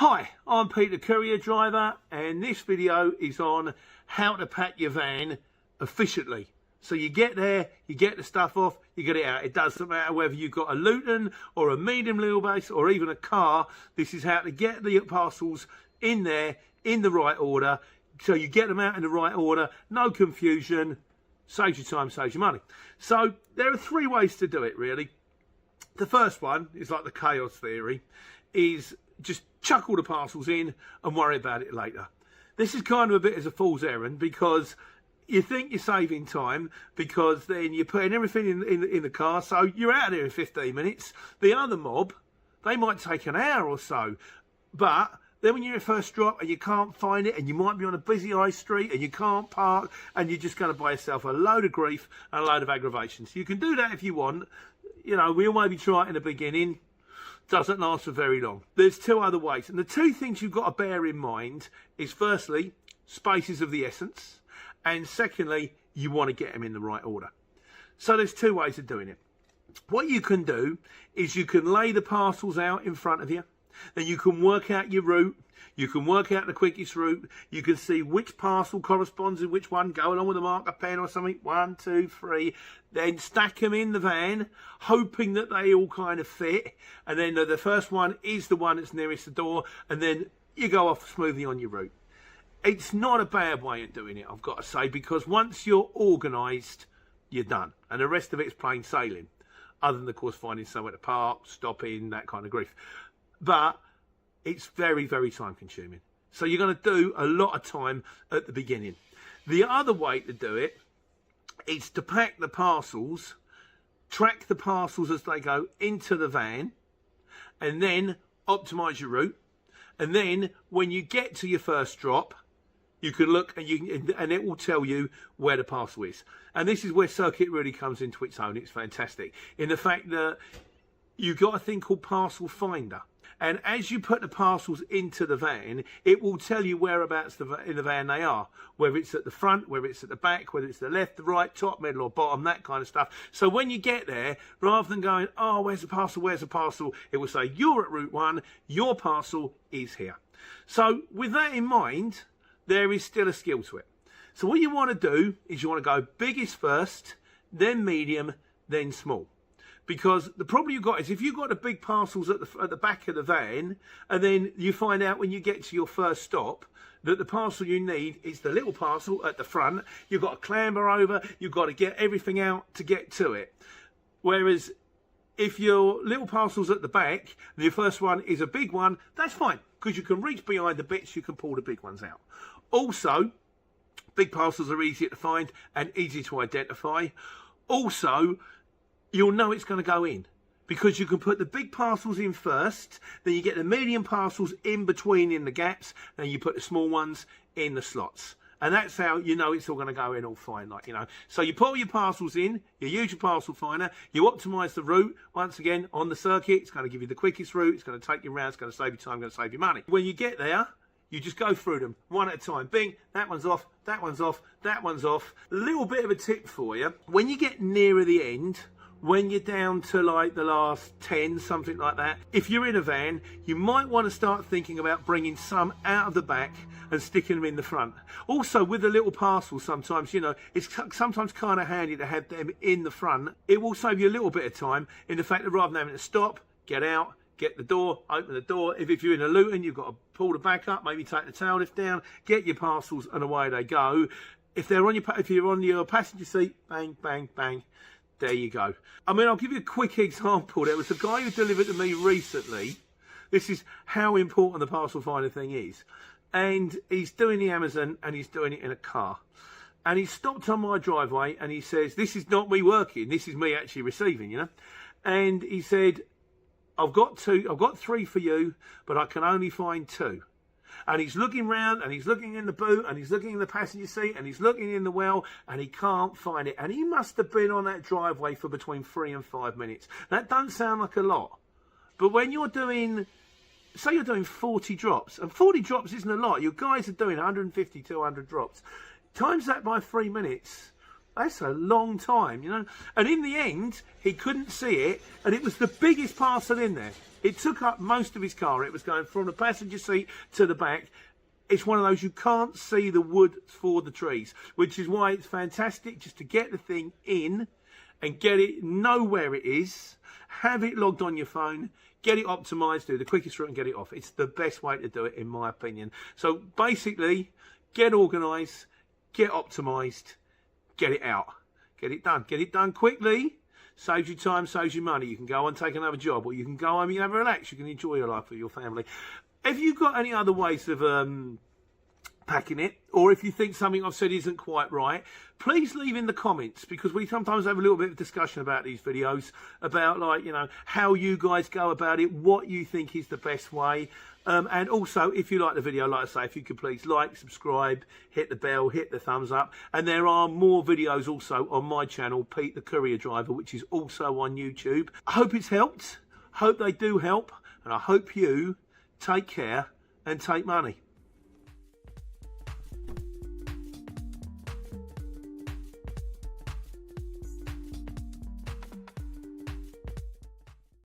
Hi, I'm Peter, courier driver, and this video is on how to pack your van efficiently. So you get there, you get the stuff off, you get it out. It doesn't matter whether you've got a Luton or a medium wheelbase or even a car. This is how to get the parcels in there in the right order. So you get them out in the right order, no confusion, saves you time, saves you money. So there are three ways to do it, really. The first one is like the chaos theory, is just chuck all the parcels in and worry about it later. This is kind of a bit as a fool's errand, because you think you're saving time because then you're putting everything in the car, so you're out of there in 15 minutes. The other mob, they might take an hour or so, but then when you're at first drop and you can't find it, and you might be on a busy high street and you can't park, and you're just going to buy yourself a load of grief and a load of aggravation. So you can do that if you want. You know, we'll maybe try it in the beginning. Doesn't last for very long. There's two other ways, and the two things you've got to bear in mind is, firstly, space is of the essence, and secondly, you want to get them in the right order. So there's two ways of doing it. What you can do is you can lay the parcels out in front of you, then you can work out your route, you can work out the quickest route, you can see which parcel corresponds with which one, go along with a marker pen or something, 1, 2, 3, then stack them in the van, hoping that they all kind of fit, and then the first one is the one that's nearest the door, and then you go off smoothly on your route. It's not a bad way of doing it, I've got to say, because once you're organised, you're done, and the rest of it is plain sailing, other than, of course, finding somewhere to park, stopping, that kind of grief. But it's very, very time consuming. So you're going to do a lot of time at the beginning. The other way to do it is to pack the parcels, track the parcels as they go into the van, and then optimise your route. And then when you get to your first drop, you can look and it will tell you where the parcel is. And this is where Circuit really comes into its own. It's fantastic in the fact that you've got a thing called Parcel Finder. And as you put the parcels into the van, it will tell you whereabouts in the van they are, whether it's at the front, whether it's at the back, whether it's the left, the right, top, middle or bottom, that kind of stuff. So when you get there, rather than going, oh, where's the parcel, where's the parcel, it will say, you're at route 1, your parcel is here. So with that in mind, there is still a skill to it. So what you want to do is you want to go biggest first, then medium, then small. Because the problem you've got is if you've got the big parcels at the back of the van, and then you find out when you get to your first stop that the parcel you need is the little parcel at the front, you've got to clamber over, you've got to get everything out to get to it. Whereas if your little parcel's at the back, and your first one is a big one, that's fine, because you can reach behind the bits, you can pull the big ones out. Also, big parcels are easier to find and easy to identify. Also, you'll know it's going to go in, because you can put the big parcels in first, then you get the medium parcels in between in the gaps, and you put the small ones in the slots. And that's how you know it's all going to go in all fine, like, you know. So you put all your parcels in, you use your Parcel Finder, you optimise the route. Once again, on the circuit, it's going to give you the quickest route, it's going to take you around, it's going to save you time, going to save you money. When you get there, you just go through them one at a time. Bing, that one's off, that one's off, that one's off. A little bit of a tip for you. When you get nearer the end, when you're down to like the last 10, something like that, if you're in a van, you might want to start thinking about bringing some out of the back and sticking them in the front. Also, with the little parcels, sometimes, you know, it's sometimes kind of handy to have them in the front. It will save you a little bit of time in the fact that rather than having to stop, get out, get the door, open the door. If you're in a Luton, you've got to pull the back up, maybe take the tail lift down, get your parcels, and away they go. If you're on your passenger seat, bang, bang, bang. There you go. I mean, I'll give you a quick example. There was a guy who delivered to me recently. This is how important the Parcel Finder thing is. And he's doing the Amazon, and he's doing it in a car. And he stopped on my driveway, and he says, this is not me working. This is me actually receiving, you know. And he said, I've got 3 for you, but I can only find 2. And he's looking round, and he's looking in the boot, and he's looking in the passenger seat, and he's looking in the well, and he can't find it. And he must have been on that driveway for between 3 and 5 minutes. That doesn't sound like a lot. But when you're doing, say you're doing 40 drops, and 40 drops isn't a lot. Your guys are doing 150, 200 drops. Times that by 3 minutes, that's a long time, you know. And in the end, he couldn't see it, and it was the biggest parcel in there. It took up most of his car. It was going from the passenger seat to the back. It's one of those you can't see the wood for the trees, which is why it's fantastic just to get the thing in and get it, know where it is, have it logged on your phone, get it optimized, do the quickest route and get it off. It's the best way to do it, in my opinion. So basically, get organized, get optimized, get it out, get it done quickly. Saves you time, saves you money. You can go on, take another job, or you can go home, you can have a relax, you can enjoy your life with your family. Have you got any other ways of packing it, or if you think something I've said isn't quite right, please leave in the comments, because we sometimes have a little bit of discussion about these videos, about, like, you know, how you guys go about it, what you think is the best way. And also, if you like the video, like I say, if you could please like, subscribe, hit the bell, hit the thumbs up. And there are more videos also on my channel, Pete the Courier Driver, which is also on YouTube. I hope it's helped, hope they do help, and I hope you take care and take money.